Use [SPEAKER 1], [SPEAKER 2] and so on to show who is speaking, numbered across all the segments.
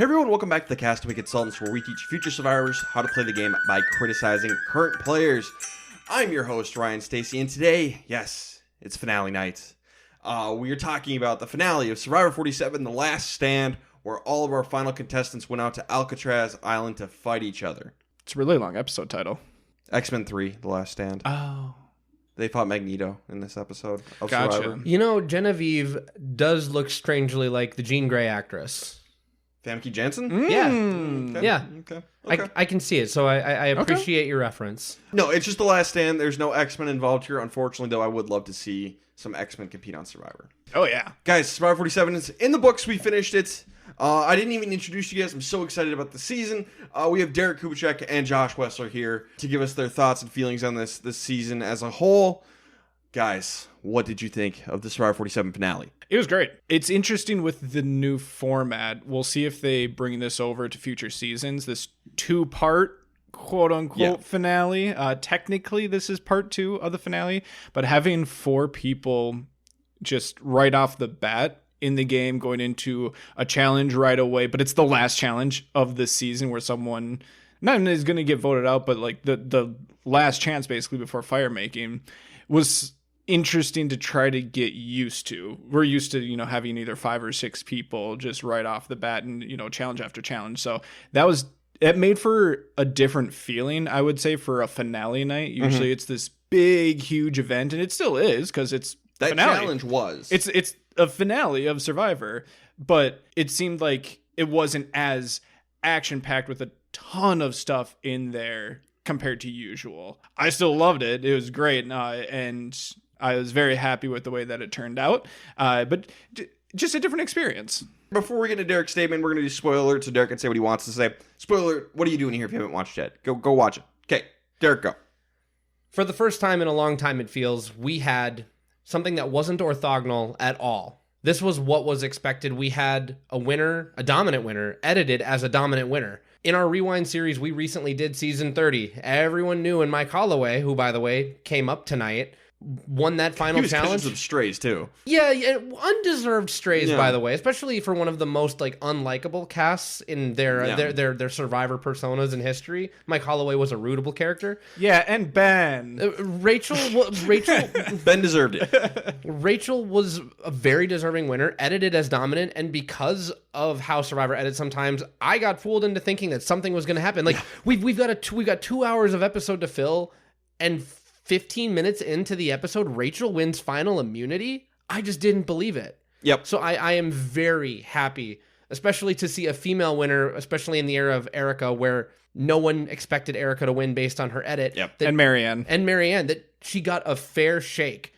[SPEAKER 1] Hey everyone, welcome back to the Castaway Consultants, where we teach future survivors how to play the game by criticizing current players. I'm your host, Ryan Stacy, and today, yes, it's finale night. We are talking about the finale of Survivor 47, The Last Stand, where all of our final contestants went out to Alcatraz Island to fight each other.
[SPEAKER 2] It's a really long episode title.
[SPEAKER 1] X-Men 3, The Last Stand.
[SPEAKER 2] Oh.
[SPEAKER 1] They fought Magneto in this episode of
[SPEAKER 2] Gotcha.
[SPEAKER 1] Survivor.
[SPEAKER 3] You know, Genevieve does look strangely like the Jean Grey actress.
[SPEAKER 1] Famke Janssen?
[SPEAKER 3] Yeah. Yeah.
[SPEAKER 1] Okay.
[SPEAKER 3] I can see it, so I appreciate your reference.
[SPEAKER 1] No, it's just The Last Stand. There's no X-Men involved here. Unfortunately, though, I would love to see some X-Men compete on Survivor.
[SPEAKER 2] Oh, yeah.
[SPEAKER 1] Guys, Survivor 47 is in the books. We finished it. I didn't even introduce you guys. I'm so excited about the season. We have Derek Kubicek and Josh Wessler here to give us their thoughts and feelings on this season as a whole. Guys, what did you think of the Survivor 47 finale?
[SPEAKER 2] It was great. It's interesting with the new format. We'll see if they bring this over to future seasons. This two-part, quote-unquote, finale. Technically, this is part 2 of the finale. But having 4 people just right off the bat in the game going into a challenge right away. But it's the last challenge of the season where someone not only is going to get voted out, but like the last chance basically before fire making was interesting to try to get used to. We're used to, having either 5 or 6 people just right off the bat and, challenge after challenge. So it made for a different feeling, I would say, for a finale night. Usually it's this big, huge event, and it still is because it's
[SPEAKER 1] that
[SPEAKER 2] finale.
[SPEAKER 1] Challenge was.
[SPEAKER 2] It's a finale of Survivor, but it seemed like it wasn't as action-packed with a ton of stuff in there compared to usual. I still loved it. It was great, and I was very happy with the way that it turned out, but just a different experience.
[SPEAKER 1] Before we get into Derek's statement, we're going to do spoiler so Derek can say what he wants to say. Spoiler, what are you doing here if you haven't watched yet? Go watch it. Okay, Derek, go.
[SPEAKER 3] For the first time in a long time, it feels, we had something that wasn't orthogonal at all. This was what was expected. We had a winner, a dominant winner, edited as a dominant winner. In our Rewind series, we recently did season 30. Everyone knew in Mike Holloway, who, by the way, came up tonight, won that final challenge.
[SPEAKER 1] He was catching some strays, too.
[SPEAKER 3] Yeah, undeserved strays, by the way, especially for one of the most unlikable casts in their Survivor personas in history. Mike Holloway was a rootable character.
[SPEAKER 2] Yeah, and Ben.
[SPEAKER 3] Rachel
[SPEAKER 1] Ben deserved it.
[SPEAKER 3] Rachel was a very deserving winner, edited as dominant, and because of how Survivor edits sometimes, I got fooled into thinking that something was going to happen. We've got 2 hours of episode to fill, and 15 minutes into the episode, Rachel wins final immunity. I just didn't believe it.
[SPEAKER 1] Yep.
[SPEAKER 3] So I am very happy, especially to see a female winner, especially in the era of Erica, where no one expected Erica to win based on her edit.
[SPEAKER 1] Yep.
[SPEAKER 2] And Marianne,
[SPEAKER 3] that she got a fair shake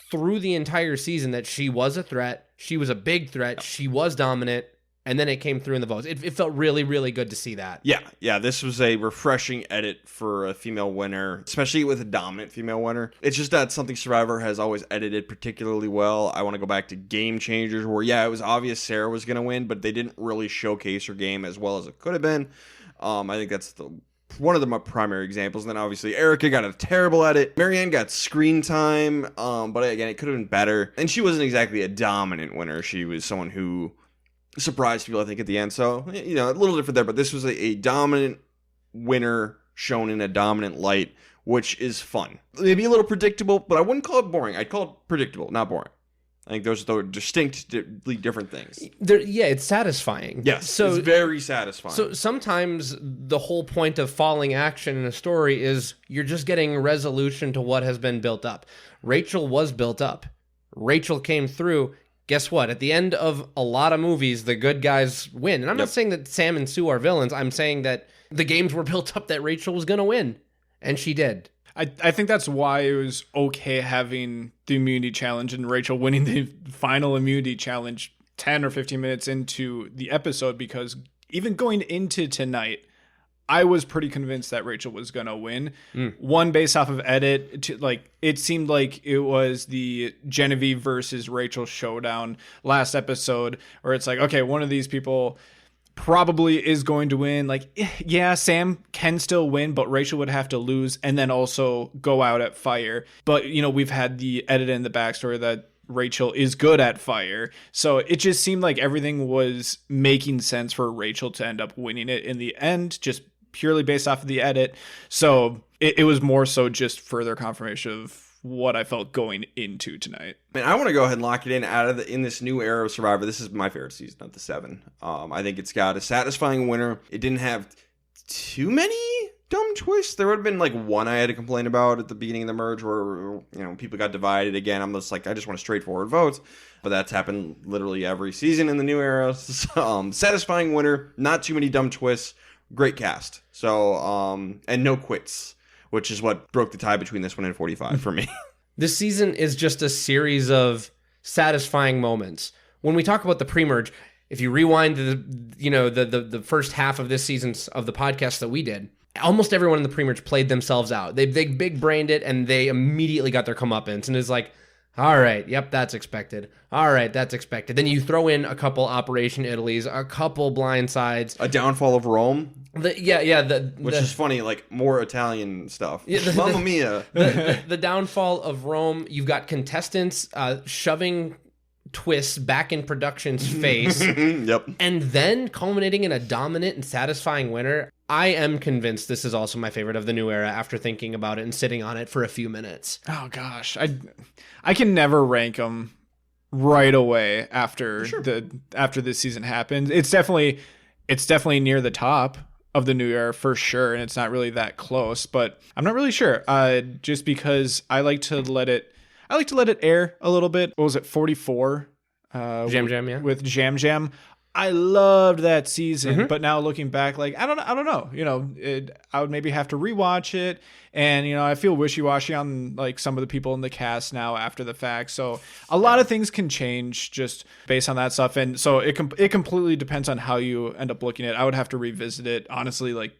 [SPEAKER 3] through the entire season, that she was a threat. She was a big threat. Yep. She was dominant. And then it came through in the votes. It felt really, really good to see that.
[SPEAKER 1] Yeah, this was a refreshing edit for a female winner, especially with a dominant female winner. It's just that something Survivor has always edited particularly well. I want to go back to Game Changers, where, it was obvious Sarah was going to win, but they didn't really showcase her game as well as it could have been. I think that's one of the primary examples. And then obviously Erica got a terrible edit. Marianne got screen time, but again, it could have been better. And she wasn't exactly a dominant winner. She was someone who surprised people, I think, at the end. So, a little different there, but this was a dominant winner shown in a dominant light, which is fun. Maybe a little predictable, but I wouldn't call it boring. I'd call it predictable, not boring. I think those are distinctly different things.
[SPEAKER 3] It's satisfying.
[SPEAKER 1] Yes, it's very satisfying.
[SPEAKER 3] So sometimes the whole point of falling action in a story is you're just getting resolution to what has been built up. Rachel was built up. Rachel came through. Guess what? At the end of a lot of movies, the good guys win. And I'm not saying that Sam and Sue are villains. I'm saying that the games were built up that Rachel was going to win. And she did.
[SPEAKER 2] I think that's why it was okay having the immunity challenge and Rachel winning the final immunity challenge 10 or 15 minutes into the episode, because even going into tonight, I was pretty convinced that Rachel was going to win. One, based off of edit, it seemed like it was the Genevieve versus Rachel showdown last episode, where it's like, okay, one of these people probably is going to win. Sam can still win, but Rachel would have to lose and then also go out at fire. But, we've had the edit in the backstory that Rachel is good at fire. So it just seemed like everything was making sense for Rachel to end up winning it in the end, just purely based off of the edit. So it was more so just further confirmation of what I felt going into tonight.
[SPEAKER 1] Man, I want to go ahead and lock it in in this new era of Survivor. This is my favorite season of the 7. I think it's got a satisfying winner. It didn't have too many dumb twists. There would have been like one I had to complain about at the beginning of the merge where, people got divided again. I'm just like, I just want straightforward votes. But that's happened literally every season in the new era. Satisfying winner, not too many dumb twists, great cast. So, and no quits, which is what broke the tie between this one and 45 for me.
[SPEAKER 3] This season is just a series of satisfying moments. When we talk about the pre-merge, if you rewind the first half of this season of the podcast that we did, almost everyone in the pre-merge played themselves out. They big brained it, and they immediately got their comeuppance, and it's like, all right, yep, that's expected. All right, that's expected. Then you throw in a couple Operation Italys, a couple blindsides,
[SPEAKER 1] a downfall of Rome.
[SPEAKER 3] Which
[SPEAKER 1] is funny, like more Italian stuff. Yeah, Mamma mia.
[SPEAKER 3] The downfall of Rome. You've got contestants shoving twists back in production's face.
[SPEAKER 1] Yep.
[SPEAKER 3] And then culminating in a dominant and satisfying winner. I am convinced this is also my favorite of the new era after thinking about it and sitting on it for a few minutes.
[SPEAKER 2] Oh gosh, I can never rank them right away after this season happens. It's definitely near the top of the new era for sure, and it's not really that close, but I'm not really sure. Just because I like to let it air a little bit. What was it, 44?
[SPEAKER 3] Jam Jam, yeah.
[SPEAKER 2] With Jam Jam. I loved that season, but now looking back, like I don't know. I would maybe have to rewatch it, and I feel wishy-washy on like some of the people in the cast now after the fact. So a lot of things can change just based on that stuff, and so it completely depends on how you end up looking at it. I would have to revisit it honestly, like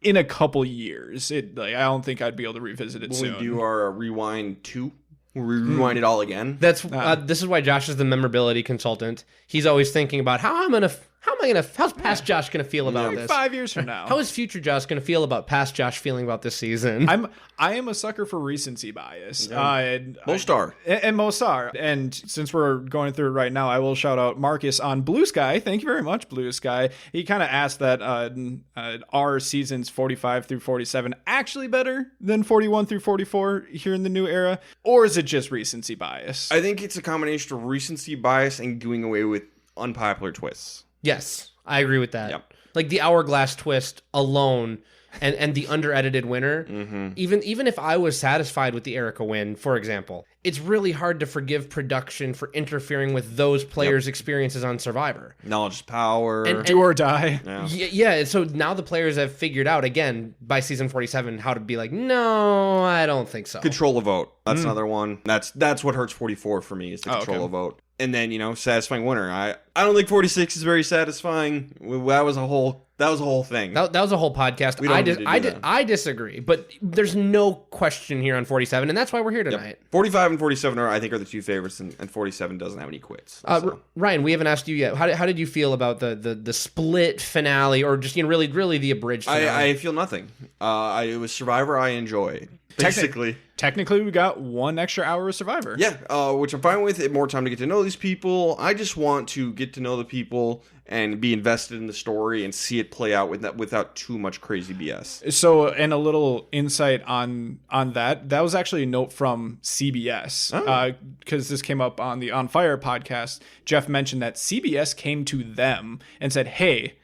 [SPEAKER 2] in a couple years. I don't think I'd be able to revisit it soon.
[SPEAKER 1] When we do our rewind 2. We rewind it all again.
[SPEAKER 3] That's this is why Josh is the memorability consultant. He's always thinking about how's past Josh gonna feel about this
[SPEAKER 2] 5 years from now.
[SPEAKER 3] How is future Josh gonna feel about past Josh feeling about this season?
[SPEAKER 2] I am a sucker for recency bias.
[SPEAKER 1] Most are.
[SPEAKER 2] And most are. And since we're going through it right now, I will shout out Marcus on Blue Sky. Thank you very much, Blue Sky. He kind of asked that are seasons 45 through 47 actually better than 41 through 44 here in the new era? Or is it just recency bias?
[SPEAKER 1] I think it's a combination of recency bias and doing away with unpopular twists.
[SPEAKER 3] Yes, I agree with that.
[SPEAKER 1] Yep.
[SPEAKER 3] Like the hourglass twist alone and the under-edited winner, even if I was satisfied with the Erica win, for example, it's really hard to forgive production for interfering with those players' experiences on Survivor.
[SPEAKER 1] Knowledge is power.
[SPEAKER 2] And do or die.
[SPEAKER 3] Yeah, so now the players have figured out, again, by season 47, how to be like, no, I don't think so.
[SPEAKER 1] Control a vote. That's another one. That's what hurts 44 for me, is the control a vote. And then, satisfying winner. I don't think 46 is very satisfying. That was a whole thing.
[SPEAKER 3] That was a whole podcast. I disagree, but there's no question here on 47, and that's why we're here tonight.
[SPEAKER 1] Yep. 45 and 47 are the two favorites, and 47 doesn't have any quits. So.
[SPEAKER 3] Ryan, we haven't asked you yet. How did you feel about the split finale, or just really the abridged finale?
[SPEAKER 1] I feel nothing. It was Survivor I enjoyed.
[SPEAKER 2] Technically, we got 1 extra hour of Survivor.
[SPEAKER 1] Yeah, which I'm fine with. More time to get to know these people. I just want to get to know the people and be invested in the story and see it play out without too much crazy BS.
[SPEAKER 2] So, and a little insight on that. That was actually a note from CBS because this came up on the On Fire podcast. Jeff mentioned that CBS came to them and said, "Hey,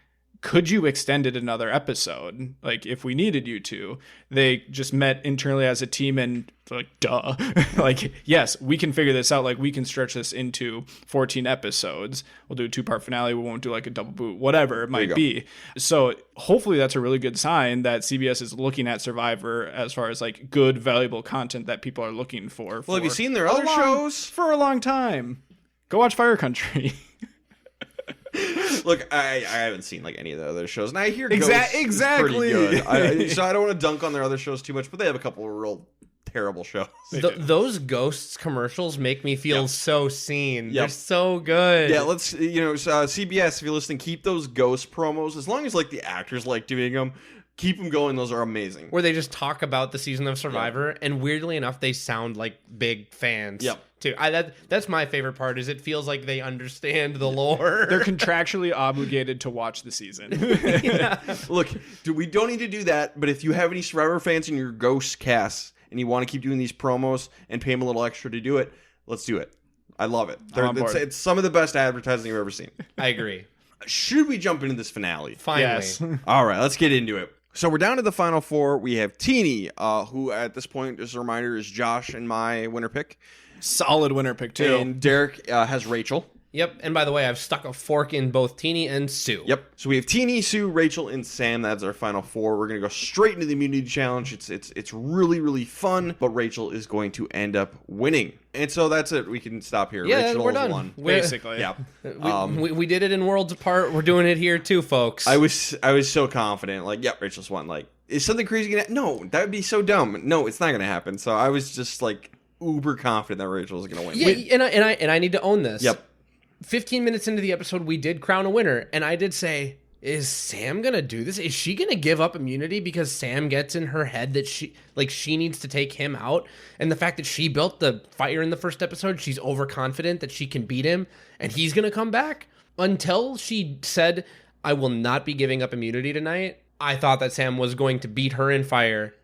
[SPEAKER 2] could you extend it another episode? Like, if we needed you to." They just met internally as a team and like, duh. Like, yes, we can figure this out. Like, we can stretch this into 14 episodes. We'll do a 2-part finale. We won't do like a double boot, whatever it might be. So hopefully that's a really good sign that CBS is looking at Survivor as far as like good, valuable content that people are looking for.
[SPEAKER 1] Well, have you seen their other shows?
[SPEAKER 2] For a long time. Go watch Fire Country.
[SPEAKER 1] Look, I haven't seen like any of the other shows, and I hear
[SPEAKER 2] exactly
[SPEAKER 1] is pretty good. So I don't want to dunk on their other shows too much, but they have a couple of real terrible shows.
[SPEAKER 3] Those Ghosts commercials make me feel so seen. They're so good.
[SPEAKER 1] Yeah, let's CBS, if you're listening, keep those Ghost promos as long as like the actors like doing them. Keep them going. Those are amazing.
[SPEAKER 3] Where they just talk about the season of Survivor, and weirdly enough, they sound like big fans too. That's my favorite part. Is it feels like they understand the lore.
[SPEAKER 2] They're contractually obligated to watch the season.
[SPEAKER 1] Look, we don't need to do that, but if you have any Survivor fans in your Ghost cast and you want to keep doing these promos and pay them a little extra to do it, let's do it. I love it. It's some of the best advertising you've ever seen.
[SPEAKER 3] I agree.
[SPEAKER 1] Should we jump into this finale?
[SPEAKER 3] Finally.
[SPEAKER 2] Yes.
[SPEAKER 1] All right, let's get into it. So we're down to the final four. We have Teeny, who at this point, just a reminder, is Josh and my winner pick.
[SPEAKER 2] Solid winner pick, too.
[SPEAKER 1] And Derek has Rachel.
[SPEAKER 3] Yep. And by the way, I've stuck a fork in both Teeny and Sue.
[SPEAKER 1] Yep. So we have Teeny, Sue, Rachel, and Sam. That's our final four. We're going to go straight into the immunity challenge. It's really, really fun, but Rachel is going to end up winning. And so that's it. We can stop here.
[SPEAKER 3] Yeah,
[SPEAKER 1] Rachel
[SPEAKER 3] we're done.
[SPEAKER 1] Won.
[SPEAKER 2] Basically.
[SPEAKER 1] Yeah.
[SPEAKER 3] We did it in Worlds Apart. We're doing it here too, folks.
[SPEAKER 1] I was so confident. Like, yep, Rachel's won. Like, is something crazy going to happen? No, that would be so dumb. No, it's not going to happen. So I was just like uber confident that Rachel was going to win.
[SPEAKER 3] Yeah, and I need to own this.
[SPEAKER 1] Yep.
[SPEAKER 3] 15 minutes into the episode, we did crown a winner, and I did say, is Sam gonna do this? Is she gonna give up immunity because Sam gets in her head that she needs to take him out? And the fact that she built the fire in the first episode, she's overconfident that she can beat him, and he's gonna come back? Until she said, I will not be giving up immunity tonight, I thought that Sam was going to beat her in fire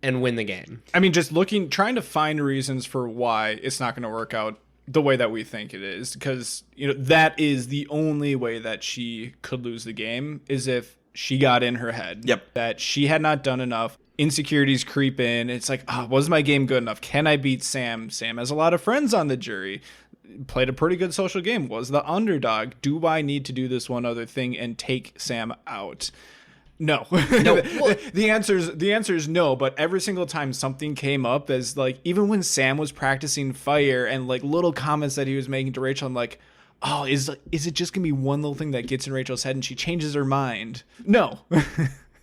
[SPEAKER 3] and win the game.
[SPEAKER 2] I mean, just trying to find reasons for why it's not going to work out the way that we think it is, because that is the only way that she could lose the game, is if she got in her head that she had not done enough. Insecurities creep in. It's like, was my game good enough? Can I beat Sam? Sam has a lot of friends on the jury, played a pretty good social game, was the underdog. Do I need to do this one other thing and take Sam out? No. The answer is no, but every single time something came up, as like, even when Sam was practicing fire and like little comments that he was making to Rachel, I'm like, oh, is it just gonna be one little thing that gets in Rachel's head and she changes her mind? No.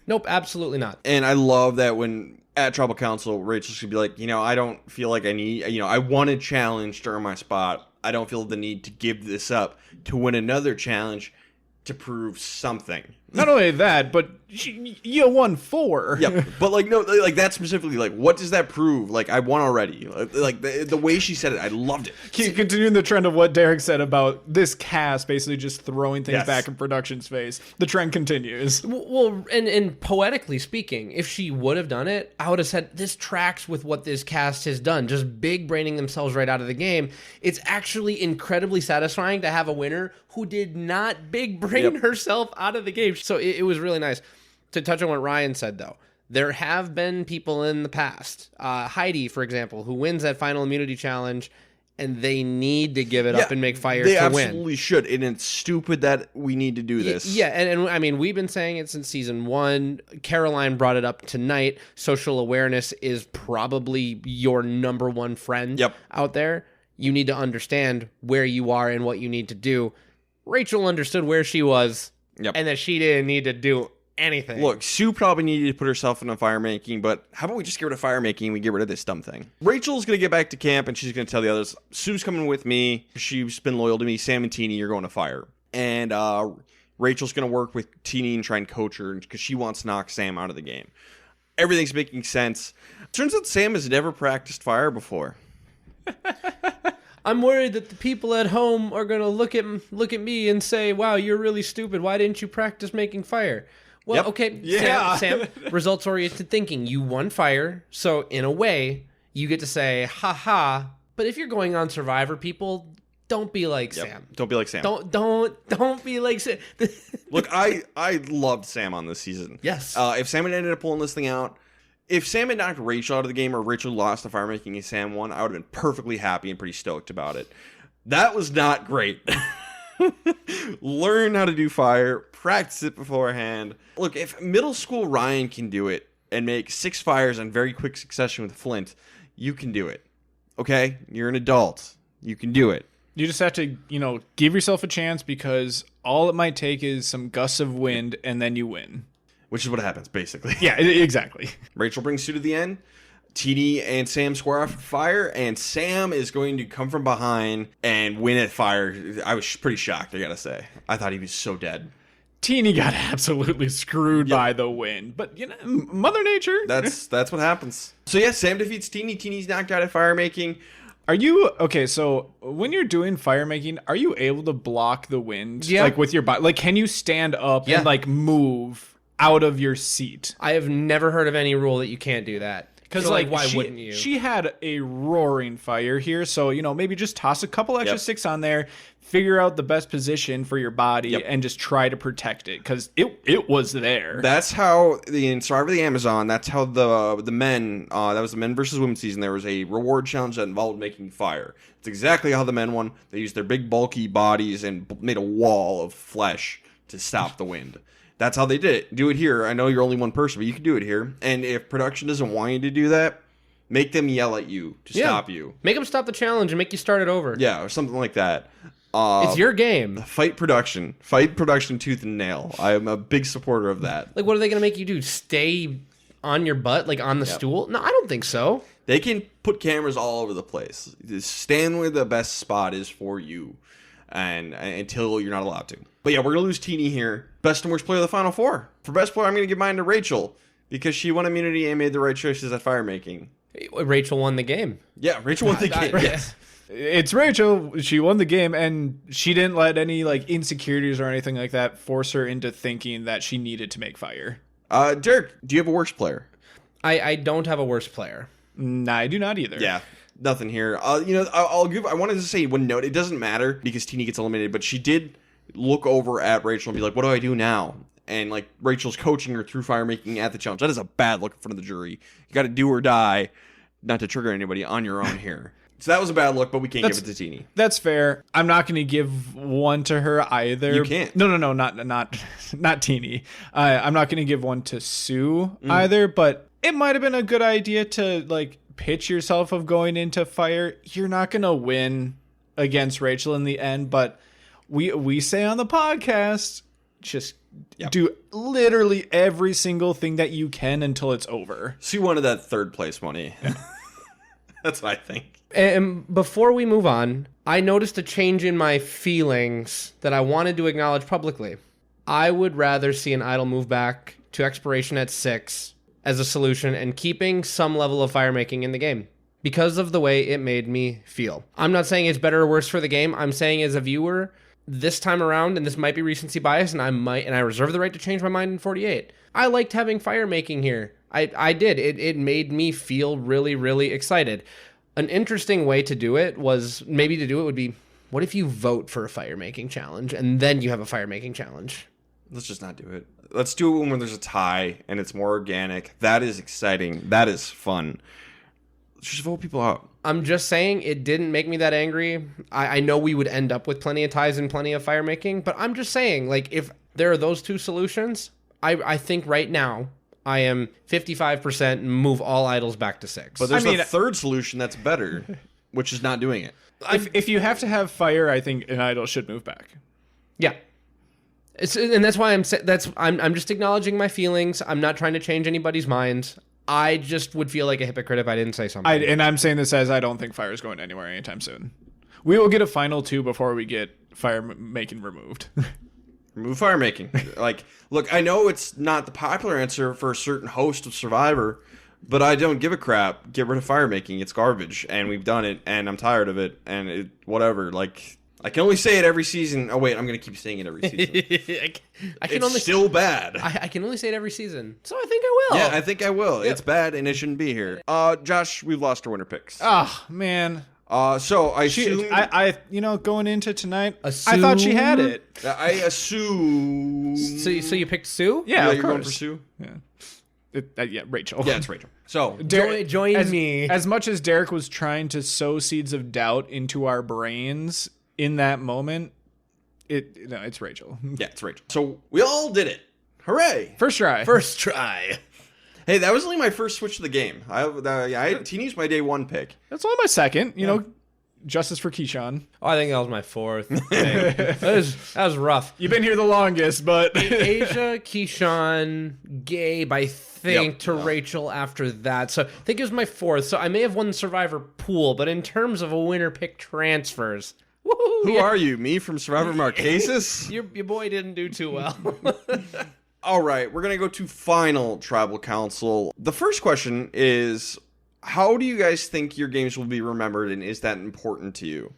[SPEAKER 3] Nope, absolutely not.
[SPEAKER 1] And I love that when at Tribal Council, Rachel should be like, I don't feel like I need, I want a challenge to earn my spot. I don't feel the need to give this up to win another challenge to prove something.
[SPEAKER 2] Not only that, but you won 4.
[SPEAKER 1] Yeah, but that specifically, what does that prove? Like, I won already. Like the way she said it, I loved it.
[SPEAKER 2] Continuing the trend of what Derek said about this cast basically just throwing things back in production space, the trend continues.
[SPEAKER 3] Well, and poetically speaking, if she would have done it, I would have said this tracks with what this cast has done, just big braining themselves right out of the game. It's actually incredibly satisfying to have a winner who did not big brain herself out of the game. So it was really nice. To touch on what Ryan said, though, there have been people in the past, Heidi, for example, who wins that final immunity challenge, and they need to give it up and make fire to win. They
[SPEAKER 1] absolutely should, and it's stupid that we need to do this.
[SPEAKER 3] Yeah, and I mean, we've been saying it since season 1. Caroline brought it up tonight. Social awareness is probably your number one friend out there. You need to understand where you are and what you need to do. Rachel understood where she was, and that she didn't need to do anything.
[SPEAKER 1] Look, Sue probably needed to put herself in a fire making, but how about we just get rid of fire making and we get rid of this dumb thing? Rachel's going to get back to camp and she's going to tell the others, Sue's coming with me. She's been loyal to me. Sam and Teeny, you're going to fire. And Rachel's going to work with Teeny and try and coach her because she wants to knock Sam out of the game. Everything's making sense. Turns out Sam has never practiced fire before.
[SPEAKER 3] I'm worried that the people at home are going to look at me and say, wow, you're really stupid. Why didn't you practice making fire? Well, okay, Sam, results-oriented thinking. You won fire, so in a way, you get to say, ha-ha. But if you're going on Survivor, people, don't be like Sam.
[SPEAKER 1] Don't be like Sam.
[SPEAKER 3] Don't be like Sam.
[SPEAKER 1] Look, I loved Sam on this season.
[SPEAKER 3] Yes.
[SPEAKER 1] If Sam had ended up pulling this thing out, if Sam had knocked Rachel out of the game or Rachel lost the fire making and Sam won, I would have been perfectly happy and pretty stoked about it. That was not great. Learn how to do fire. Practice it beforehand. Look, if middle school Ryan can do it and make 6 fires in very quick succession with Flint, you can do it. Okay? You're an adult. You can do it.
[SPEAKER 2] You just have to, give yourself a chance, because all it might take is some gusts of wind and then you win.
[SPEAKER 1] Which is what happens, basically.
[SPEAKER 2] Yeah, exactly.
[SPEAKER 1] Rachel brings Sue to the end. TD and Sam square off fire, and Sam is going to come from behind and win at fire. I was pretty shocked, I gotta say. I thought he was so dead.
[SPEAKER 2] Teeny got absolutely screwed by the wind. But, Mother Nature.
[SPEAKER 1] That's what happens. So, yeah, Sam defeats Teeny. Teeny's knocked out at fire making.
[SPEAKER 2] Are you okay? So when you're doing fire making, are you able to block the wind?
[SPEAKER 3] Yeah.
[SPEAKER 2] Like with your body? Like, can you stand up
[SPEAKER 3] Yeah.
[SPEAKER 2] and like move out of your seat?
[SPEAKER 3] I have never heard of any rule that you can't do that.
[SPEAKER 2] Because
[SPEAKER 3] So,
[SPEAKER 2] like,
[SPEAKER 3] why
[SPEAKER 2] she,
[SPEAKER 3] wouldn't you?
[SPEAKER 2] She had a roaring fire here, so maybe just toss a couple extra sticks on there, figure out the best position for your body, and just try to protect it because it was there.
[SPEAKER 1] That's how in Survivor the Amazon. That's how the men. That was the men versus women season. There was a reward challenge that involved making fire. It's exactly how the men won. They used their big bulky bodies and made a wall of flesh to stop the wind. That's how they did it. Do it here. I know you're only one person, but you can do it here. And if production doesn't want you to do that, make them yell at you to stop you.
[SPEAKER 3] Make them stop the challenge and make you start it over.
[SPEAKER 1] Yeah, or something like that.
[SPEAKER 3] It's your game.
[SPEAKER 1] Fight production tooth and nail. I'm a big supporter of that.
[SPEAKER 3] Like, what are they going to make you do? Stay on your butt, like on the stool? No, I don't think so.
[SPEAKER 1] They can put cameras all over the place. Just stand where the best spot is for you, and until you're not allowed to. But yeah, we're gonna lose Teeny here. Best and worst player of the Final Four. For best player, I'm gonna give mine to Rachel because she won immunity and made the right choices at fire making.
[SPEAKER 3] Rachel won the game.
[SPEAKER 1] Yeah, Rachel won the game.
[SPEAKER 3] Yes.
[SPEAKER 2] It's Rachel. She won the game, and she didn't let any like insecurities or anything like that force her into thinking that she needed to make fire.
[SPEAKER 1] Derek, do you have a worst player?
[SPEAKER 3] I don't have a worst player.
[SPEAKER 2] Nah, I do not either.
[SPEAKER 1] Yeah, nothing here. I wanted to say one note. It doesn't matter because Teeny gets eliminated, but she did look over at Rachel and be like, "What do I do now?" And like Rachel's coaching her through fire making at the challenge. That is a bad look in front of the jury. You got to do or die, not to trigger anybody on your own here. So that was a bad look, but we can't give it to Teeny.
[SPEAKER 2] That's fair. I'm not going to give one to her either.
[SPEAKER 1] You can't.
[SPEAKER 2] No, not Teeny. I'm not going to give one to Sue either, but it might have been a good idea to like pitch yourself of going into fire. You're not going to win against Rachel in the end, but we say on the podcast, just do literally every single thing that you can until it's over.
[SPEAKER 1] Sue wanted that third place money. That's what I think.
[SPEAKER 3] And before we move on, I noticed a change in my feelings that I wanted to acknowledge publicly. I would rather see an idol move back to expiration at 6 as a solution and keeping some level of fire making in the game because of the way it made me feel. I'm not saying it's better or worse for the game. I'm saying as a viewer, this time around, and this might be recency bias, and I reserve the right to change my mind in 48. I liked having fire making here. I did. It made me feel really, really excited. An interesting way to do it would be, what if you vote for a fire making challenge and then you have a fire making challenge?
[SPEAKER 1] Let's just not do it. Let's do it when there's a tie and it's more organic. That is exciting. That is fun. Let's just vote people out.
[SPEAKER 3] I'm just saying it didn't make me that angry. I know we would end up with plenty of ties and plenty of fire making, but I'm just saying, like, if there are those two solutions, I think right now I am 55% move all idols back to 6.
[SPEAKER 1] But there's a third solution that's better, which is not doing it.
[SPEAKER 2] If you have to have fire, I think an idol should move back.
[SPEAKER 3] Yeah. And that's why I'm just acknowledging my feelings. I'm not trying to change anybody's minds. I just would feel like a hypocrite if I didn't say something.
[SPEAKER 2] And I'm saying this as I don't think fire is going anywhere anytime soon. We will get a final 2 before we get fire making removed.
[SPEAKER 1] Remove fire making. Like, look, I know it's not the popular answer for a certain host of Survivor, but I don't give a crap. Get rid of fire making. It's garbage, and we've done it, and I'm tired of it, and whatever. Like, I can only say it every season. Oh wait, I'm gonna keep saying it every season. It's still bad.
[SPEAKER 3] I can only say it every season, so I think I will.
[SPEAKER 1] Yeah, I think I will. It's bad, and it shouldn't be here. Josh, we've lost our winner picks.
[SPEAKER 2] Oh man.
[SPEAKER 1] So I assume
[SPEAKER 2] going into tonight, I thought she had it.
[SPEAKER 1] I assume.
[SPEAKER 3] So you picked Sue?
[SPEAKER 2] Yeah,
[SPEAKER 1] you're going for Sue.
[SPEAKER 2] Yeah, Rachel.
[SPEAKER 1] Yeah, it's Rachel. So
[SPEAKER 3] join me.
[SPEAKER 2] As much as Derek was trying to sow seeds of doubt into our brains in that moment, it's Rachel.
[SPEAKER 1] Yeah, it's Rachel. So we all did it. Hooray!
[SPEAKER 2] First try.
[SPEAKER 1] Hey, that was only my first switch to the game. Teeny's my day 1 pick.
[SPEAKER 2] That's only my second. You know, justice for Keyshawn.
[SPEAKER 3] Oh, I think that was my 4th. that was rough.
[SPEAKER 2] You've been here the longest, but
[SPEAKER 3] Asia, Keyshawn, Gabe, I think, to Rachel after that. So I think it was my 4th. So I may have won the Survivor pool, but in terms of a winner pick transfers, woohoo!
[SPEAKER 1] Who are you? Me from Survivor Marquesas?
[SPEAKER 3] Your boy didn't do too well.
[SPEAKER 1] All right, we're going to go to final tribal council. The first question is, how do you guys think your games will be remembered, and is that important to you?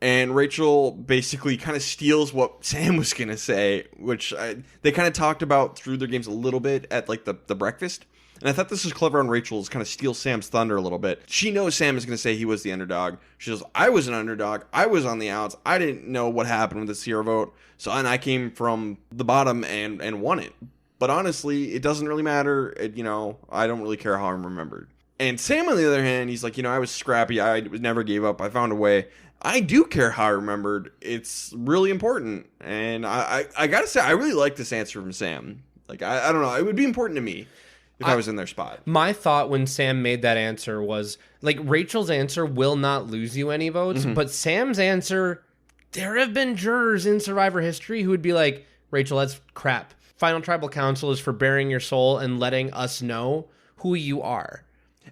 [SPEAKER 1] And Rachel basically kind of steals what Sam was going to say, which they kind of talked about through their games a little bit at like the breakfast. And I thought this was clever on Rachel's, kind of steal Sam's thunder a little bit. She knows Sam is going to say he was the underdog. She says, I was an underdog. I was on the outs. I didn't know what happened with the Sierra vote. So, and I came from the bottom and won it. But honestly, it doesn't really matter. I don't really care how I'm remembered. And Sam, on the other hand, he's like, I was scrappy. I never gave up. I found a way. I do care how I remembered. It's really important. And I got to say, I really like this answer from Sam. Like, I don't know. It would be important to me if I was in their spot.
[SPEAKER 3] My thought when Sam made that answer was, like, Rachel's answer will not lose you any votes, but Sam's answer, there have been jurors in Survivor history who would be like, Rachel, that's crap. Final Tribal Council is for bearing your soul and letting us know who you are.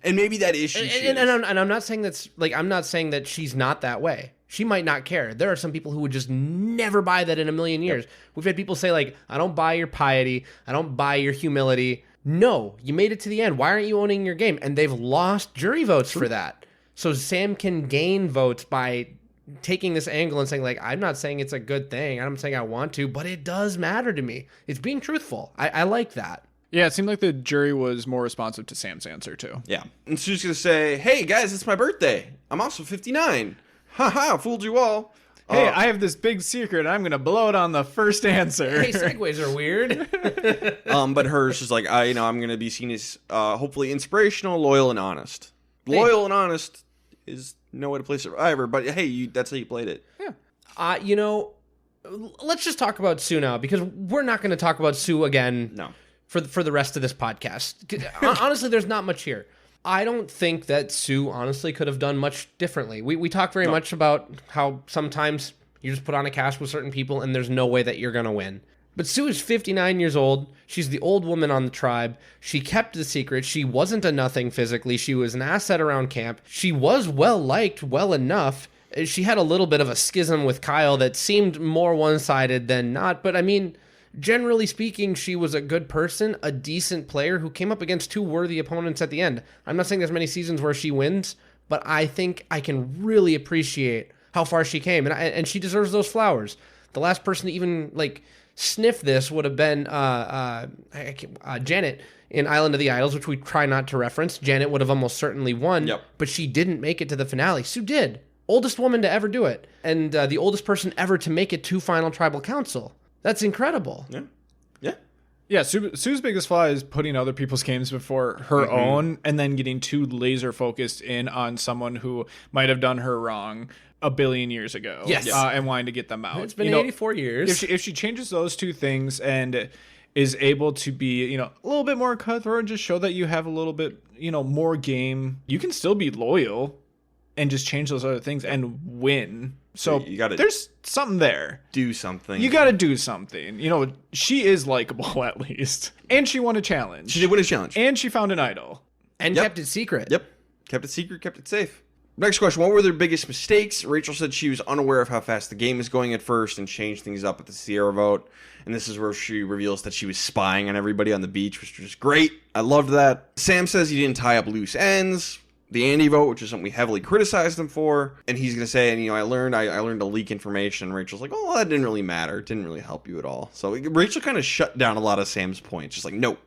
[SPEAKER 1] And maybe that is she.
[SPEAKER 3] And I'm not saying that's, like, I'm not saying that she's not that way. She might not care. There are some people who would just never buy that in a million years. Yep. We've had people say, like, I don't buy your piety. I don't buy your humility. No, you made it to the end. Why aren't you owning your game? And they've lost jury votes for that. So Sam can gain votes by taking this angle and saying, like, I'm not saying it's a good thing. I'm saying I want to, but it does matter to me. It's being truthful. I like that.
[SPEAKER 2] Yeah, it seemed like the jury was more responsive to Sam's answer, too.
[SPEAKER 1] Yeah. And Sue's going to say, hey, guys, it's my birthday. I'm also 59. Ha, fooled you all.
[SPEAKER 2] Hey, I have this big secret. I'm going to blow it on the first answer.
[SPEAKER 3] Hey, segues are weird.
[SPEAKER 1] But hers is like, I'm going to be seen as hopefully inspirational, loyal, and honest. Loyal and honest is no way to play Survivor, but hey, that's how you played it.
[SPEAKER 3] Yeah. Let's just talk about Sue now, because we're not going to talk about Sue again.
[SPEAKER 1] No.
[SPEAKER 3] For the rest of this podcast. Honestly, there's not much here. I don't think that Sue honestly could have done much differently. We talk very much about how sometimes you just put on a cast with certain people and there's no way that you're going to win. But Sue is 59 years old. She's the old woman on the tribe. She kept the secret. She wasn't a nothing physically. She was an asset around camp. She was well-liked well enough. She had a little bit of a schism with Kyle that seemed more one-sided than not. But I mean, generally speaking, she was a good person, a decent player who came up against two worthy opponents at the end. I'm not saying there's many seasons where she wins, but I think I can really appreciate how far she came, and she deserves those flowers. The last person to even sniff this would have been Janet in Island of the Idols, which we try not to reference. Janet would have almost certainly won, but she didn't make it to the finale. Sue did. Oldest woman to ever do it, and the oldest person ever to make it to Final Tribal Council. That's incredible.
[SPEAKER 2] Yeah, Sue's biggest flaw is putting other people's games before her own and then getting too laser focused in on someone who might have done her wrong a billion years ago.
[SPEAKER 3] Yes.
[SPEAKER 2] And wanting to get them out.
[SPEAKER 3] It's been 84 years.
[SPEAKER 2] If she changes those two things and is able to be, a little bit more cutthroat and just show that you have a little bit, more game, you can still be loyal and just change those other things and win. So there's something there.
[SPEAKER 1] Do something.
[SPEAKER 2] You got to do something. She is likable at least. And she won a challenge.
[SPEAKER 1] She did win a challenge.
[SPEAKER 2] And she found an idol.
[SPEAKER 3] And kept it secret.
[SPEAKER 1] Yep. Kept it secret, kept it safe. Next question. What were their biggest mistakes? Rachel said she was unaware of how fast the game was going at first and changed things up at the Sierra vote. And this is where she reveals that she was spying on everybody on the beach, which was great. I loved that. Sam says he didn't tie up loose ends. The Andy vote, which is something we heavily criticized him for, and he's gonna say, and I learned to leak information. Rachel's like, oh, that didn't really matter. It didn't really help you at all. So Rachel kind of shut down a lot of Sam's points. Just like, no,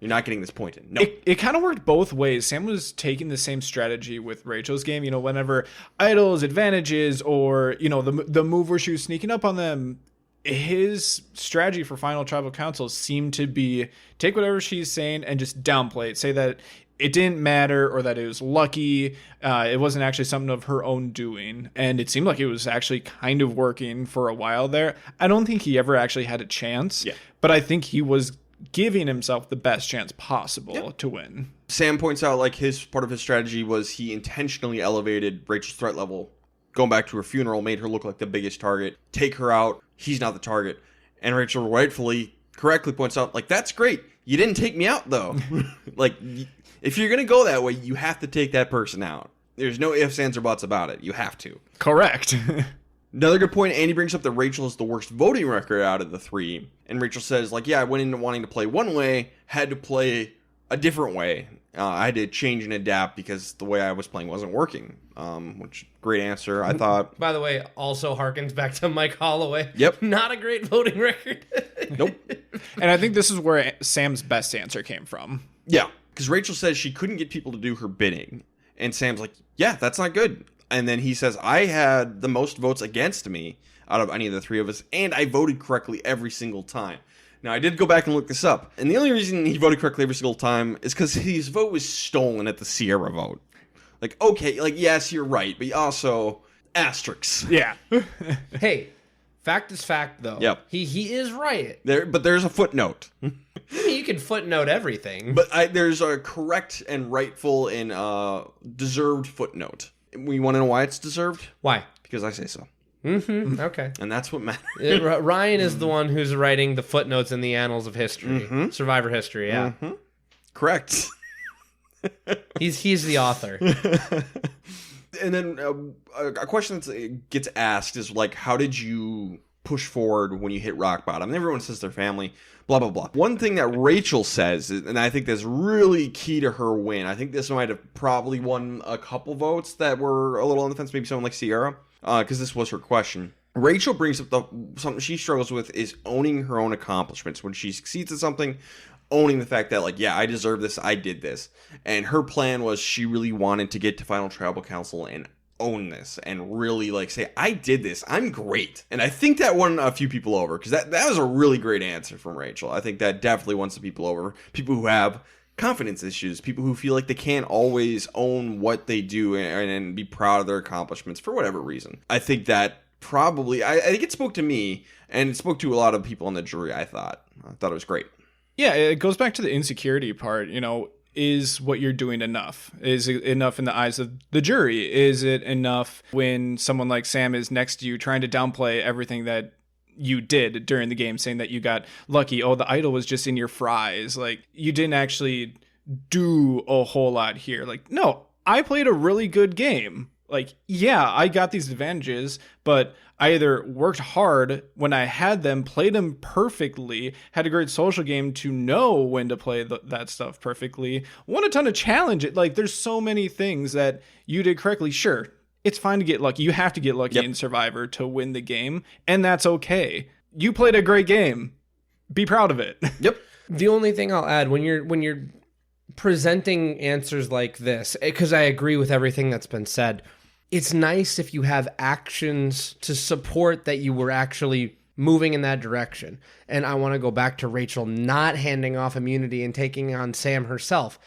[SPEAKER 1] you're not getting this point in. No,
[SPEAKER 2] it kind of worked both ways. Sam was taking the same strategy with Rachel's game. Whenever idols, advantages, or the move where she was sneaking up on them. His strategy for Final Tribal Council seemed to be take whatever she's saying and just downplay it. Say that it didn't matter or that it was lucky. It wasn't actually something of her own doing. And it seemed like it was actually kind of working for a while there. I don't think he ever actually had a chance, but I think he was giving himself the best chance possible to win.
[SPEAKER 1] Sam points out part of his strategy was he intentionally elevated Rachel's threat level. Going back to her funeral, made her look like the biggest target. Take her out. He's not the target. And Rachel correctly points out, that's great. You didn't take me out, though. If you're going to go that way, you have to take that person out. There's no ifs, ands, or buts about it. You have to.
[SPEAKER 2] Correct.
[SPEAKER 1] Another good point, Andy brings up that Rachel is the worst voting record out of the three. And Rachel says, I went into wanting to play one way, had to play a different way. I had to change and adapt because the way I was playing wasn't working. Which, great answer, I thought.
[SPEAKER 3] By the way, also harkens back to Mike Holloway.
[SPEAKER 1] Yep.
[SPEAKER 3] Not a great voting record.
[SPEAKER 1] Nope.
[SPEAKER 2] And I think this is where Sam's best answer came from.
[SPEAKER 1] Yeah, because Rachel says she couldn't get people to do her bidding. And Sam's like, yeah, that's not good. And then he says, I had the most votes against me out of any of the three of us, and I voted correctly every single time. Now, I did go back and look this up, and the only reason he voted correctly every single time is because his vote was stolen at the Sierra vote. Like, okay, like, yes, you're right, but also, asterisks.
[SPEAKER 2] Yeah.
[SPEAKER 3] Hey, fact is fact, though.
[SPEAKER 1] Yep.
[SPEAKER 3] He is right.
[SPEAKER 1] But there's a footnote.
[SPEAKER 3] You can footnote everything.
[SPEAKER 1] But there's a correct and rightful and deserved footnote. We want to know why it's deserved?
[SPEAKER 3] Why?
[SPEAKER 1] Because I say so.
[SPEAKER 3] Mm-hmm. Okay.
[SPEAKER 1] And that's what matters.
[SPEAKER 3] Ryan is the one who's writing the footnotes in the annals of history.
[SPEAKER 1] Mm-hmm.
[SPEAKER 3] Survivor history, yeah.
[SPEAKER 1] Mm-hmm. Correct.
[SPEAKER 3] He's the author.
[SPEAKER 1] And then a question that gets asked is like, how did you push forward when you hit rock bottom? And everyone says their family, blah, blah, blah. One thing that Rachel says, and I think that's really key to her win, I think this might have probably won a couple votes that were a little on the fence, maybe someone like Sierra, because this was her question. Rachel brings up something she struggles with is owning her own accomplishments. When she succeeds at something, owning the fact that, like, yeah, I deserve this, I did this. And her plan was she really wanted to get to Final Tribal Council and own this and really, like, say, I did this, I'm great. And I think that won a few people over, because that was a really great answer from Rachel. I think that definitely won some people over. People who have confidence issues, people who feel like they can't always own what they do and be proud of their accomplishments for whatever reason. I think that probably, I think it spoke to me, and it spoke to a lot of people on the jury, I thought it was great.
[SPEAKER 2] Yeah, it goes back to the insecurity part. You know, is what you're doing enough? Is it enough in the eyes of the jury? Is it enough when someone like Sam is next to you trying to downplay everything that you did during the game, saying that you got lucky? Oh, the idol was just in your fries. Like, you didn't actually do a whole lot here. Like, no, I played a really good game. Like, yeah, I got these advantages, but I either worked hard when I had them, played them perfectly, had a great social game to know when to play that stuff perfectly, won a ton of challenge. Like, there's so many things that you did correctly. Sure, it's fine to get lucky. You have to get lucky in Survivor to win the game, and that's okay. You played a great game. Be proud of it.
[SPEAKER 1] Yep.
[SPEAKER 3] The only thing I'll add, when you're presenting answers like this, because I agree with everything that's been said, it's nice if you have actions to support that you were actually moving in that direction. And I want to go back to Rachel not handing off immunity and taking on Sam herself.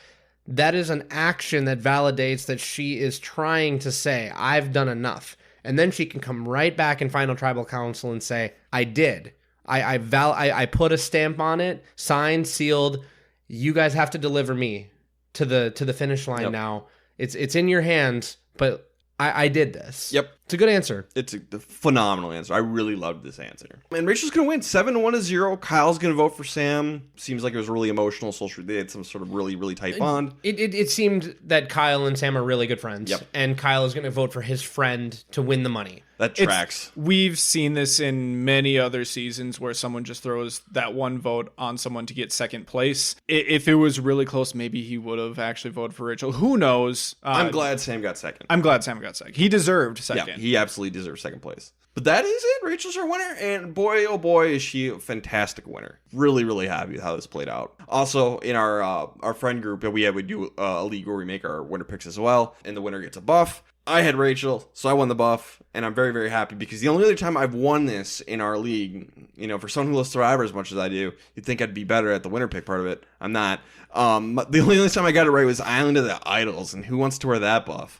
[SPEAKER 3] That is an action that validates that she is trying to say, I've done enough. And then she can come right back in Final Tribal Council and say, I did. I put a stamp on it, signed, sealed. You guys have to deliver me to the finish line now. It's in your hands, but I did this. Yep. It's a good answer.
[SPEAKER 1] It's a phenomenal answer. I really loved this answer. And Rachel's going to win 7-1-0. Kyle's going to vote for Sam. Seems like it was really emotional. They had some sort of really, really tight bond.
[SPEAKER 3] It seemed that Kyle and Sam are really good friends.
[SPEAKER 1] Yep.
[SPEAKER 3] And Kyle is going to vote for his friend to win the money.
[SPEAKER 1] That tracks.
[SPEAKER 2] We've seen this in many other seasons where someone just throws that one vote on someone to get second place. If it was really close, maybe he would have actually voted for Rachel. Who knows?
[SPEAKER 1] I'm glad Sam got second.
[SPEAKER 2] I'm glad Sam got second. He deserved second.
[SPEAKER 1] Yeah, he absolutely deserves second place. But that is it. Rachel's our winner. And boy, oh boy, is she a fantastic winner. Really, really happy with how this played out. Also, in our friend group, we would do a league where we make our winner picks as well. And the winner gets a buff. I had Rachel, so I won the buff, and I'm very, very happy because the only other time I've won this in our league, you know, for someone who loves Survivor as much as I do, you'd think I'd be better at the winner pick part of it. I'm not. The only other time I got it right was Island of the Idols, and who wants to wear that buff?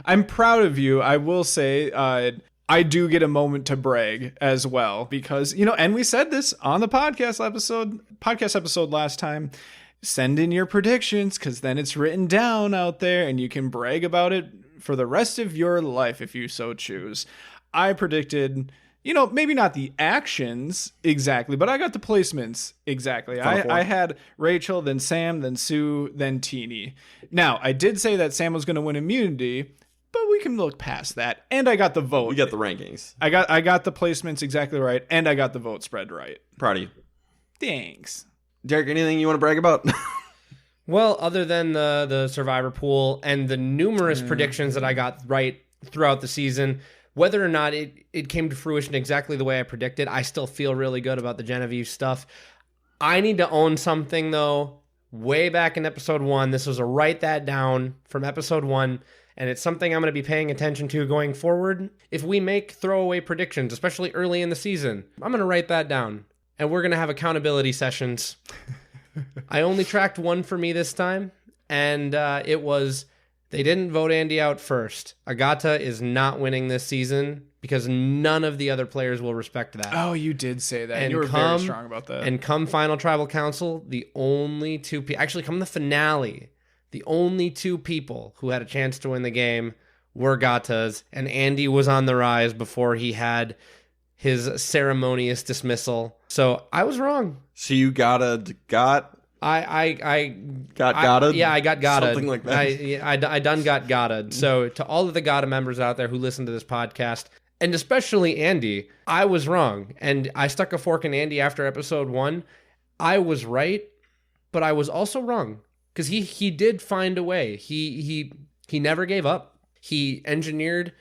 [SPEAKER 2] I'm proud of you. I will say, I do get a moment to brag as well because, you know, and we said this on the podcast episode last time. Send in your predictions because then it's written down out there and you can brag about it for the rest of your life if you so choose. I predicted, you know, maybe not the actions exactly, but I got the placements exactly. I had Rachel, then Sam, then Sue, then Teeny. Now, I did say that Sam was going to win immunity, but we can look past that. And I got the vote.
[SPEAKER 1] We got the rankings.
[SPEAKER 2] I got the placements exactly right, and I got the vote spread right.
[SPEAKER 1] Proud of you.
[SPEAKER 2] Thanks.
[SPEAKER 1] Derek, anything you want to brag about?
[SPEAKER 3] Well, other than the Survivor pool and the numerous predictions that I got right throughout the season, whether or not it came to fruition exactly the way I predicted, I still feel really good about the Genevieve stuff. I need to own something, though. Way back in episode 1, this was a write that down from episode 1, and it's something I'm going to be paying attention to going forward. If we make throwaway predictions, especially early in the season, I'm going to write that down, and we're going to have accountability sessions. I only tracked one for me this time, and it was they didn't vote Andy out first. Agata is not winning this season because none of the other players will respect that.
[SPEAKER 2] Oh, you did say that. And you were very strong about that.
[SPEAKER 3] And come Final Tribal Council, the only two people, actually come the finale, the only two people who had a chance to win the game were Gatas, and Andy was on the rise before he had his ceremonious dismissal. So I was wrong.
[SPEAKER 1] So you got
[SPEAKER 3] I
[SPEAKER 1] Gata?
[SPEAKER 3] Yeah, I got Gata.
[SPEAKER 1] Something like that.
[SPEAKER 3] I done got Gata. So to all of the Gata members out there who listen to this podcast, and especially Andy, I was wrong. And I stuck a fork in Andy after episode 1. I was right, but I was also wrong. Because he did find a way. He never gave up. He engineered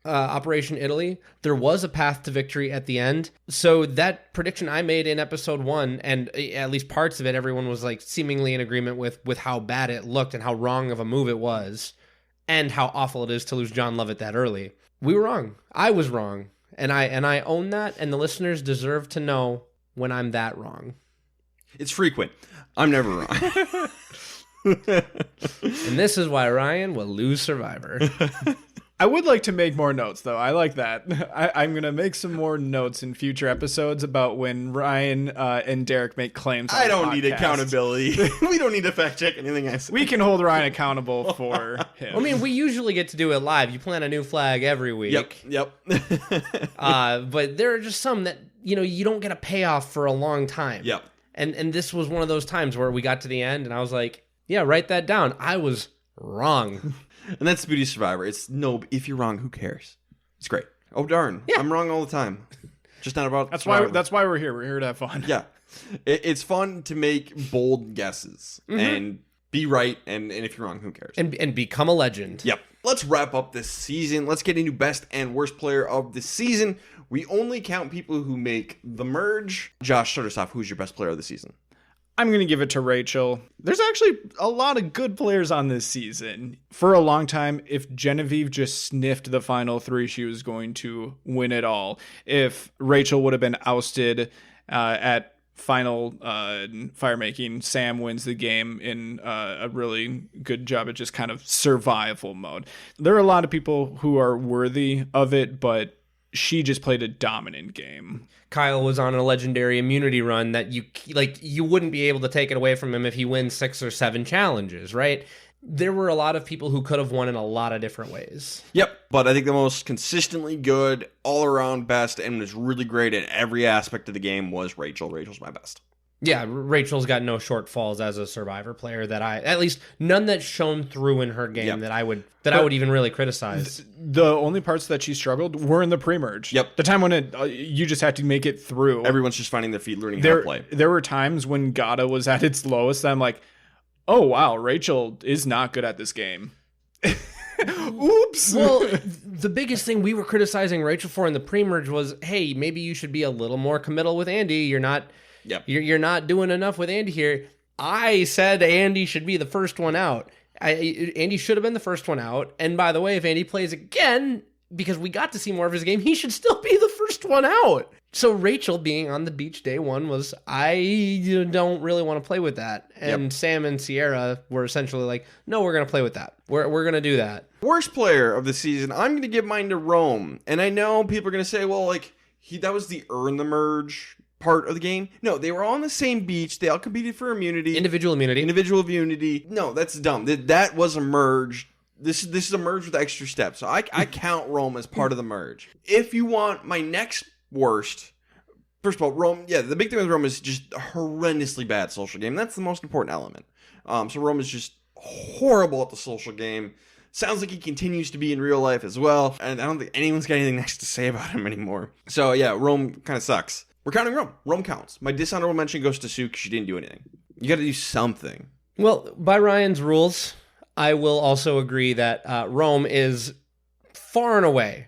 [SPEAKER 3] Operation Italy. There was a path to victory at the end. So that prediction I made in episode 1, and at least parts of it, everyone was like seemingly in agreement with how bad it looked and how wrong of a move it was, and how awful it is to lose John Lovett that early. We were wrong. I was wrong. And I own that, and the listeners deserve to know when I'm that wrong.
[SPEAKER 1] It's frequent. I'm never wrong.
[SPEAKER 3] And this is why Ryan will lose Survivor.
[SPEAKER 2] I would like to make more notes, though. I like that. I'm going to make some more notes in future episodes about when Ryan and Derek make claims on
[SPEAKER 1] I
[SPEAKER 2] the
[SPEAKER 1] don't need
[SPEAKER 2] podcast.
[SPEAKER 1] accountability. We don't need to fact check anything I say.
[SPEAKER 2] We can hold Ryan accountable for him.
[SPEAKER 3] I mean, we usually get to do it live. You plant a new flag every week.
[SPEAKER 1] Yep.
[SPEAKER 3] But there are just some that, you don't get a payoff for a long time.
[SPEAKER 1] Yep.
[SPEAKER 3] And this was one of those times where we got to the end and I was like, yeah, write that down. I was wrong.
[SPEAKER 1] And that's the beauty of Survivor. If you're wrong, who cares? It's great. Oh, darn. Yeah. I'm wrong all the time. Just not about
[SPEAKER 2] That's
[SPEAKER 1] Survivor.
[SPEAKER 2] why we're here. We're here to have fun.
[SPEAKER 1] Yeah. It's fun to make bold guesses and be right. And if you're wrong, who cares?
[SPEAKER 3] And become a legend.
[SPEAKER 1] Yep. Let's wrap up this season. Let's get into best and worst player of the season. We only count people who make the merge. Josh, start us off. Who's your best player of the season?
[SPEAKER 2] I'm going to give it to Rachel. There's actually a lot of good players on this season. For a long time, if Genevieve just sniffed the final 3, she was going to win it all. If Rachel would have been ousted at final fire making, Sam wins the game in a really good job at just kind of survival mode. There are a lot of people who are worthy of it, but she just played a dominant game.
[SPEAKER 3] Kyle was on a legendary immunity run that you wouldn't be able to take it away from him if he wins 6 or 7 challenges, right? There were a lot of people who could have won in a lot of different ways.
[SPEAKER 1] Yep. But I think the most consistently good, all-around best, and was really great at every aspect of the game was Rachel. Rachel's my best.
[SPEAKER 3] Yeah, Rachel's got no shortfalls as a Survivor player at least none that shone through in her game that I would even really criticize.
[SPEAKER 2] The only parts that she struggled were in the pre-merge.
[SPEAKER 1] Yep.
[SPEAKER 2] The time when you just had to make it through.
[SPEAKER 1] Everyone's just finding their feet, learning how to play.
[SPEAKER 2] There were times when Gata was at its lowest that I'm like, oh wow, Rachel is not good at this game. Oops.
[SPEAKER 3] Well, the biggest thing we were criticizing Rachel for in the pre-merge was, hey, maybe you should be a little more committal with Andy. You're not doing enough with Andy here. I said Andy should be the first one out. Andy should have been the first one out. And by the way, if Andy plays again, because we got to see more of his game, he should still be the first one out. So Rachel being on the beach day 1 was, I don't really want to play with that. And Sam and Sierra were essentially like, no, we're going to play with that. We're going to do that.
[SPEAKER 1] Worst player of the season, I'm going to give mine to Rome. And I know people are going to say, well, that was the earn the merge part of the game. No, they were all on the same beach. They all competed for immunity.
[SPEAKER 3] Individual immunity.
[SPEAKER 1] No, that's dumb. That was a merge. This is a merge with extra steps. So I count Rome as part of the merge. If you want my next worst, first of all, Rome, the big thing with Rome is just a horrendously bad social game. That's the most important element. So Rome is just horrible at the social game. Sounds like he continues to be in real life as well. And I don't think anyone's got anything nice to say about him anymore. So yeah, Rome kind of sucks. We're counting Rome. Rome counts. My dishonorable mention goes to Sue because she didn't do anything. You got to do something.
[SPEAKER 3] Well, by Ryan's rules, I will also agree that Rome is far and away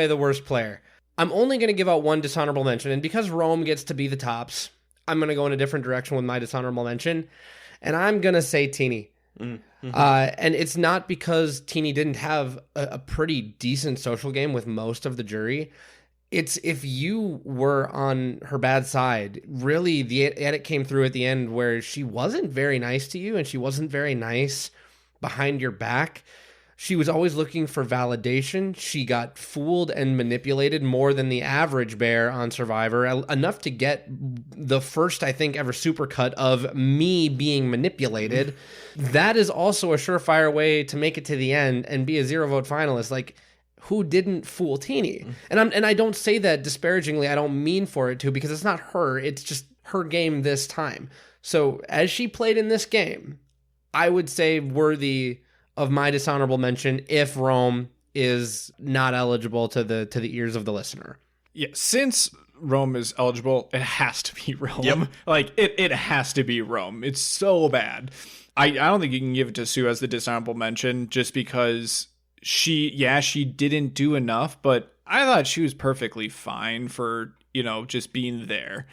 [SPEAKER 3] the worst player. I'm only going to give out one dishonorable mention, and because Rome gets to be the tops, I'm going to go in a different direction with my dishonorable mention, and I'm going to say Teeny. Mm-hmm. And it's not because Teeny didn't have a pretty decent social game with most of the jury. It's if you were on her bad side, really, the edit came through at the end where she wasn't very nice to you and she wasn't very nice behind your back. She was always looking for validation. She got fooled and manipulated more than the average bear on Survivor, enough to get the first, I think, ever supercut of me being manipulated. That is also a surefire way to make it to the end and be a 0-vote finalist. Like, who didn't fool Teeny? And I don't say that disparagingly. I don't mean for it to, because it's not her. It's just her game this time. So as she played in this game, I would say worthy of my dishonorable mention if Rome is not eligible to the ears of the listener.
[SPEAKER 2] Yeah, since Rome is eligible, it has to be Rome.
[SPEAKER 1] Yep.
[SPEAKER 2] Like, it has to be Rome. It's so bad. I don't think you can give it to Sue as the dishonorable mention just because she didn't do enough, but I thought she was perfectly fine for, just being there.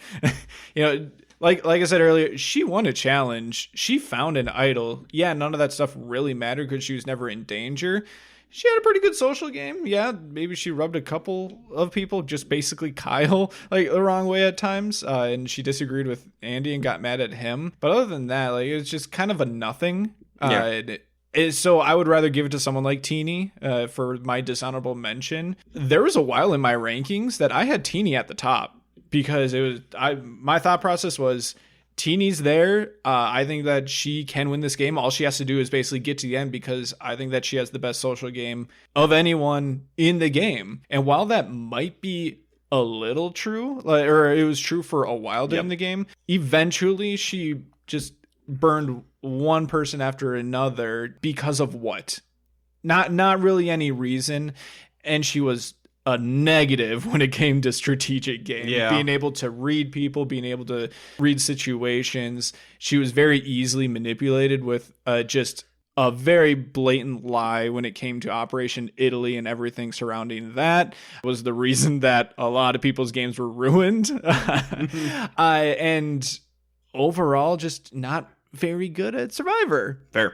[SPEAKER 2] Like I said earlier, she won a challenge. She found an idol. Yeah, none of that stuff really mattered because she was never in danger. She had a pretty good social game. Yeah, maybe she rubbed a couple of people, just basically Kyle, like the wrong way at times. And she disagreed with Andy and got mad at him. But other than that, like, it was just kind of a nothing. So I would rather give it to someone like Teeny for my dishonorable mention. There was a while in my rankings that I had Teeny at the top. Because my thought process was Teeny's there. I think that she can win this game. All she has to do is basically get to the end because I think that she has the best social game of anyone in the game. And while that might be a little true, or it was true for a while during the game, eventually she just burned one person after another because of what? Not really any reason. And she was a negative when it came to strategic game. Being able to read people, being able to read situations. She was very easily manipulated with just a very blatant lie when it came to Operation Italy and everything surrounding that. Was the reason that a lot of people's games were ruined. And overall, just not very good at Survivor.
[SPEAKER 1] Fair.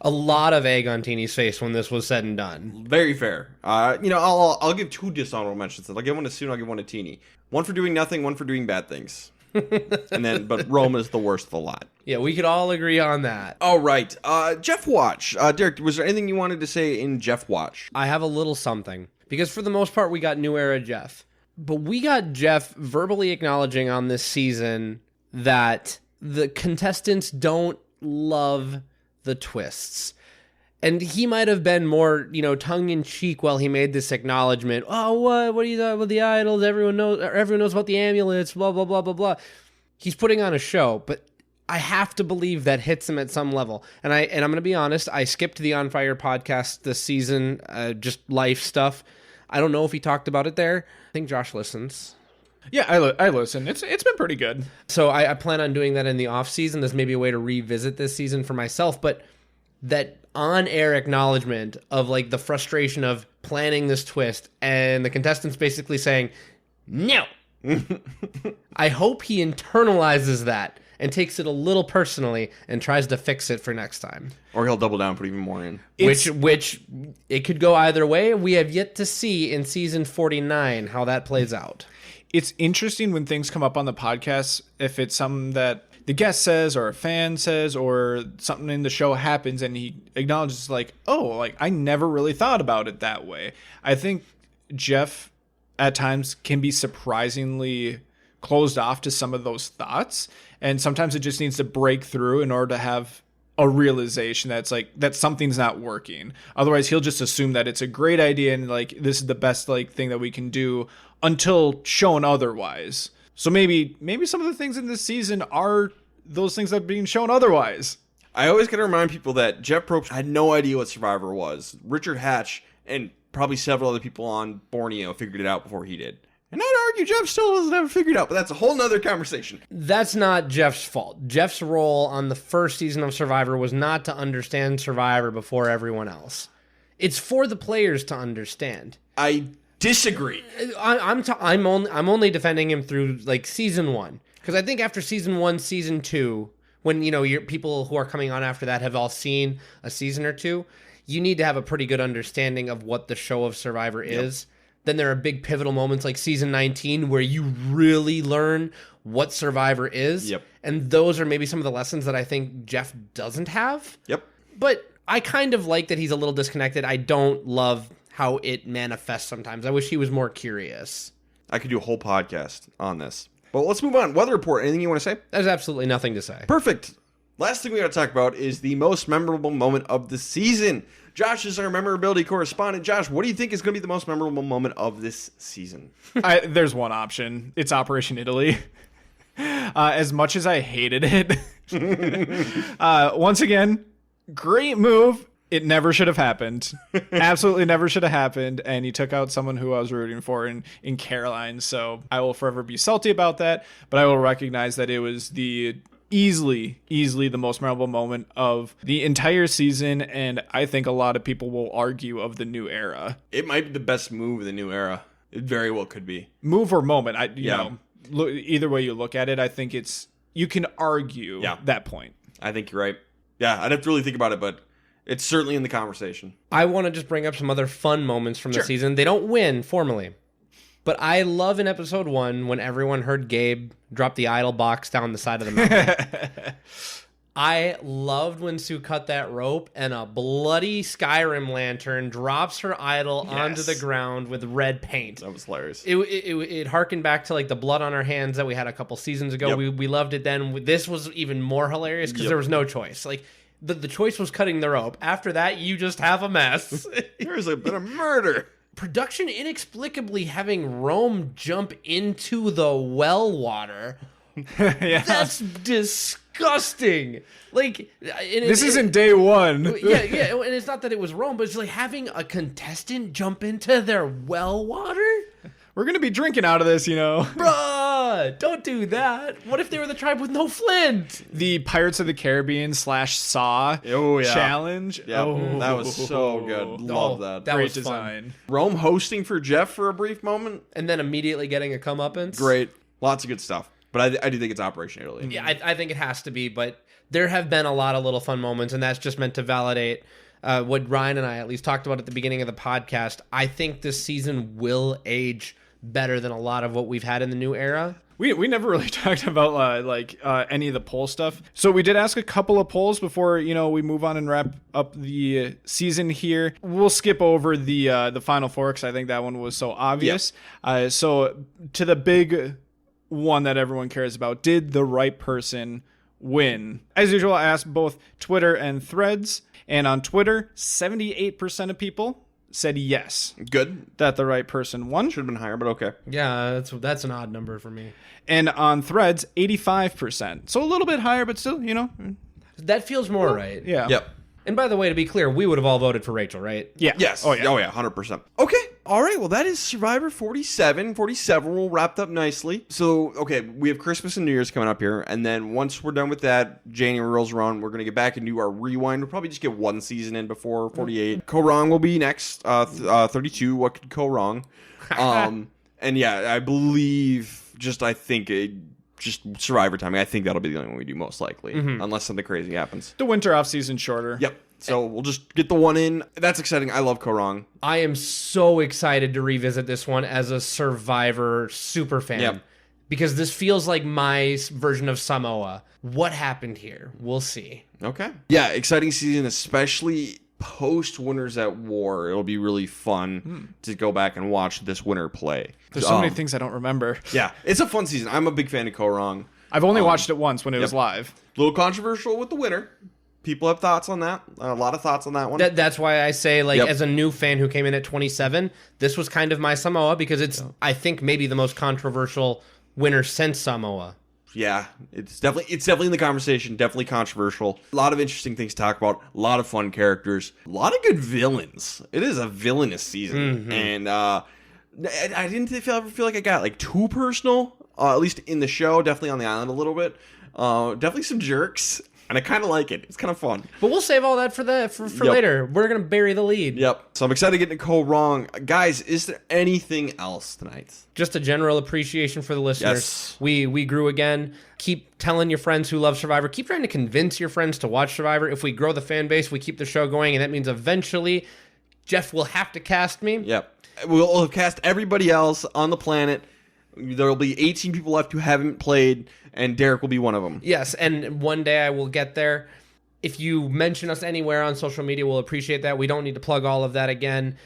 [SPEAKER 3] A lot of egg on Teeny's face when this was said and done.
[SPEAKER 1] Very fair. I'll give two dishonorable mentions. I'll give one to Sue and I'll give one to Teeny. One for doing nothing, one for doing bad things. But Rome is the worst of the lot.
[SPEAKER 3] Yeah, we could all agree on that.
[SPEAKER 1] All right. Jeff Watch. Derek, was there anything you wanted to say in Jeff Watch?
[SPEAKER 3] I have a little something. Because for the most part, we got new era Jeff. But we got Jeff verbally acknowledging on this season that the contestants don't love the twists. And he might have been more, tongue-in-cheek while he made this acknowledgement. Oh, what are you talking about the idols? Everyone knows about the amulets, blah, blah, blah, blah, blah. He's putting on a show, but I have to believe that hits him at some level. And I'm going to be honest, I skipped the On Fire podcast this season, just life stuff. I don't know if he talked about it there. I think Josh listens.
[SPEAKER 2] Yeah, I listen. It's been pretty good.
[SPEAKER 3] So I plan on doing that in the off season. There's maybe a way to revisit this season for myself, but that on-air acknowledgement of like the frustration of planning this twist and the contestants basically saying, no. I hope he internalizes that and takes it a little personally and tries to fix it for next time.
[SPEAKER 1] Or he'll double down and put even more in.
[SPEAKER 3] Which it could go either way. We have yet to see in season 49 how that plays out.
[SPEAKER 2] It's interesting when things come up on the podcast, if it's something that the guest says or a fan says or something in the show happens and he acknowledges I never really thought about it that way. I think Jeff at times can be surprisingly closed off to some of those thoughts. And sometimes it just needs to break through in order to have a realization that something's not working. Otherwise, he'll just assume that it's a great idea and this is the best thing that we can do until shown otherwise. So maybe some of the things in this season are those things that are being shown otherwise.
[SPEAKER 1] I always got to remind people that Jeff Probst had no idea what Survivor was. Richard Hatch and probably several other people on Borneo figured it out before he did. And I'd argue Jeff still doesn't have it figured out, but that's a whole nother conversation.
[SPEAKER 3] That's not Jeff's fault. Jeff's role on the first season of Survivor was not to understand Survivor before everyone else. It's for the players to understand.
[SPEAKER 1] I disagree.
[SPEAKER 3] I'm only defending him through like season 1, because I think after season 1, season 2, when your people who are coming on after that have all seen a season or two, you need to have a pretty good understanding of what the show of Survivor is. Then there are big pivotal moments like season 19 where you really learn what Survivor is.
[SPEAKER 1] Yep.
[SPEAKER 3] And those are maybe some of the lessons that I think Jeff doesn't have.
[SPEAKER 1] Yep.
[SPEAKER 3] But I kind of like that he's a little disconnected. I don't love how it manifests sometimes. I wish he was more curious.
[SPEAKER 1] I could do a whole podcast on this. But let's move on. Weather report. Anything you want to say?
[SPEAKER 3] There's absolutely nothing to say.
[SPEAKER 1] Perfect. Last thing we got to talk about is the most memorable moment of the season. Josh is our memorability correspondent. Josh, what do you think is going to be the most memorable moment of this season?
[SPEAKER 2] There's one option. It's Operation Italy. As much as I hated it, once again, great move. It never should have happened. Absolutely never should have happened. And you took out someone who I was rooting for in Caroline. So I will forever be salty about that. But I will recognize that it was the easily the most memorable moment of the entire season, and I think a lot of people will argue of the new era.
[SPEAKER 1] It might be the best move of the new era. It very well could be.
[SPEAKER 2] Move or moment, you know, either way you look at it, I think you can argue that point.
[SPEAKER 1] I think you're right. Yeah, I'd have to really think about it, but it's certainly in the conversation.
[SPEAKER 3] I want to just bring up some other fun moments from the season. They don't win formally, but I love in episode 1 when everyone heard Gabe drop the idol box down the side of the mountain. I loved when Sue cut that rope and a bloody Skyrim lantern drops her idol onto the ground with red paint.
[SPEAKER 1] That was hilarious.
[SPEAKER 3] It harkened back to like the blood on her hands that we had a couple seasons ago.
[SPEAKER 1] Yep.
[SPEAKER 3] We loved it then. This was even more hilarious because there was no choice. Like the choice was cutting the rope. After that, you just have a mess.
[SPEAKER 1] There's a bit of murder.
[SPEAKER 3] Production inexplicably having Rome jump into the well water. That's disgusting. Like
[SPEAKER 2] this isn't day one.
[SPEAKER 3] Yeah, and it's not that it was Rome, but it's like having a contestant jump into their well water.
[SPEAKER 2] We're gonna be drinking out of this, you know.
[SPEAKER 3] Bruh, don't do that. What if they were the tribe with no flint?
[SPEAKER 2] The Pirates of the Caribbean / Saw challenge.
[SPEAKER 1] Yeah, that was so good. Love that.
[SPEAKER 3] That
[SPEAKER 2] Great
[SPEAKER 3] was
[SPEAKER 2] design.
[SPEAKER 3] fun.
[SPEAKER 1] Rome hosting for Jeff for a brief moment.
[SPEAKER 3] And then immediately getting a comeuppance.
[SPEAKER 1] Great. Lots of good stuff. But I do think it's Operation Italy.
[SPEAKER 3] Yeah, I think it has to be, but there have been a lot of little fun moments, and that's just meant to validate what Ryan and I at least talked about at the beginning of the podcast. I think this season will age better than a lot of what we've had in the new era.
[SPEAKER 2] We never really talked about any of the poll stuff. So we did ask a couple of polls before we move on and wrap up the season here. We'll skip over the Final Four because I think that one was so obvious. Yep. So to the big one that everyone cares about, did the right person win? As usual, I asked both Twitter and Threads, and on Twitter, 78% of people said yes.
[SPEAKER 1] Good.
[SPEAKER 2] That the right person won.
[SPEAKER 1] Should have been higher, but okay.
[SPEAKER 3] Yeah, that's an odd number for me.
[SPEAKER 2] And on Threads, 85%. So a little bit higher, but still,
[SPEAKER 3] That feels more right.
[SPEAKER 2] Yeah.
[SPEAKER 1] Yep.
[SPEAKER 3] And by the way, to be clear, we would have all voted for Rachel, right?
[SPEAKER 2] Yeah.
[SPEAKER 1] Yes.
[SPEAKER 2] Oh, yeah.
[SPEAKER 1] 100%. Okay. All right. Well, that is Survivor 47. 47 will wrapped up nicely. So, okay, we have Christmas and New Year's coming up here. And then once we're done with that, January rolls around, we're going to get back and do our rewind. We'll probably just get one season in before 48. Go Wrong will be next. 32. What could go wrong? And yeah, I believe just Survivor timing. I think that'll be the only one we do most likely, unless something crazy happens.
[SPEAKER 2] The winter off season shorter.
[SPEAKER 1] Yep. So we'll just get the one in. That's exciting. I love Korong.
[SPEAKER 3] I am so excited to revisit this one as a Survivor super fan.
[SPEAKER 1] Yep.
[SPEAKER 3] Because this feels like my version of Samoa. What happened here? We'll see.
[SPEAKER 1] Okay. Yeah, exciting season, especially post Winners at War. It'll be really fun to go back and watch this winner play.
[SPEAKER 2] There's so many things I don't remember.
[SPEAKER 1] Yeah, it's a fun season. I'm a big fan of Korong.
[SPEAKER 2] I've only watched it once when it was live.
[SPEAKER 1] A little controversial with the winner. People have thoughts on that. A lot of thoughts on that one.
[SPEAKER 3] That's why I say, as a new fan who came in at 27, this was kind of my Samoa because it's, I think, maybe the most controversial winner since Samoa.
[SPEAKER 1] Yeah, it's definitely in the conversation. Definitely controversial. A lot of interesting things to talk about. A lot of fun characters. A lot of good villains. It is a villainous season, and I didn't ever feel like I got like too personal, at least in the show, definitely on the island a little bit. Definitely some jerks, and I kind of like it. It's kind of fun.
[SPEAKER 3] But we'll save all that for later. We're going to bury the lead.
[SPEAKER 1] Yep. So I'm excited to get Nicole wrong. Guys, is there anything else tonight?
[SPEAKER 3] Just a general appreciation for the listeners.
[SPEAKER 1] Yes.
[SPEAKER 3] We grew again. Keep telling your friends who love Survivor. Keep trying to convince your friends to watch Survivor. If we grow the fan base, we keep the show going, and that means eventually Jeff will have to cast me.
[SPEAKER 1] Yep. We'll have cast everybody else on the planet. There will be 18 people left who haven't played, and Derek will be one of them.
[SPEAKER 3] Yes, and one day I will get there. If you mention us anywhere on social media, we'll appreciate that. We don't need to plug all of that again.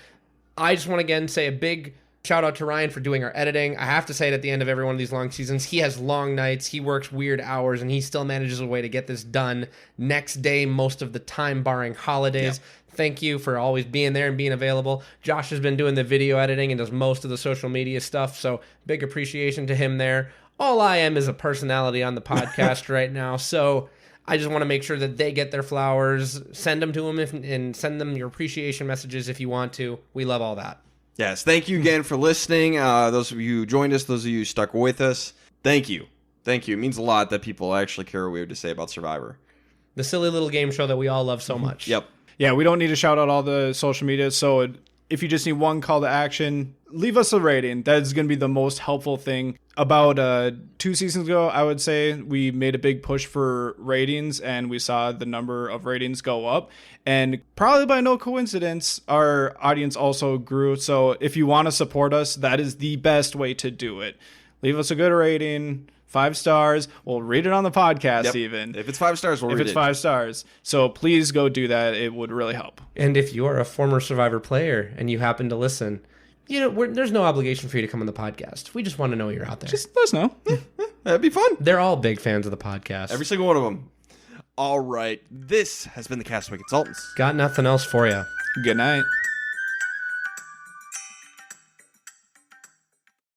[SPEAKER 3] I just want to again say a big shout out to Ryan for doing our editing. I have to say it at the end of every one of these long seasons. He has long nights. He works weird hours, and he still manages a way to get this done next day most of the time, barring holidays. Yeah. Thank you for always being there and being available. Josh has been doing the video editing and does most of the social media stuff, so big appreciation to him there. All I am is a personality on the podcast right now, so I just want to make sure that they get their flowers. Send them to them and send them your appreciation messages if you want to. We love all that.
[SPEAKER 1] Yes, thank you again for listening. Those of you who joined us, those of you who stuck with us, thank you. Thank you. It means a lot that people actually care what we have to say about Survivor.
[SPEAKER 3] The silly little game show that we all love so much.
[SPEAKER 1] Yep.
[SPEAKER 2] Yeah, we don't need to shout out all the social media, so if you just need one call to action, leave us a rating. That is going to be the most helpful thing. About 2 seasons ago, I would say, we made a big push for ratings, and we saw the number of ratings go up. And probably by no coincidence, our audience also grew. So if you want to support us, that is the best way to do it. Leave us a good rating. 5 stars. We'll read it on the podcast even.
[SPEAKER 1] If it's 5 stars, we'll read it.
[SPEAKER 2] If it's 5 stars. So please go do that. It would really help.
[SPEAKER 3] And if you're a former Survivor player and you happen to listen, there's no obligation for you to come on the podcast. We just want to know you're out there.
[SPEAKER 2] Just let us know.
[SPEAKER 1] That'd be fun.
[SPEAKER 3] They're all big fans of the podcast.
[SPEAKER 1] Every single one of them. All right. This has been the Castaway Consultants.
[SPEAKER 3] Got nothing else for you.
[SPEAKER 2] Good night.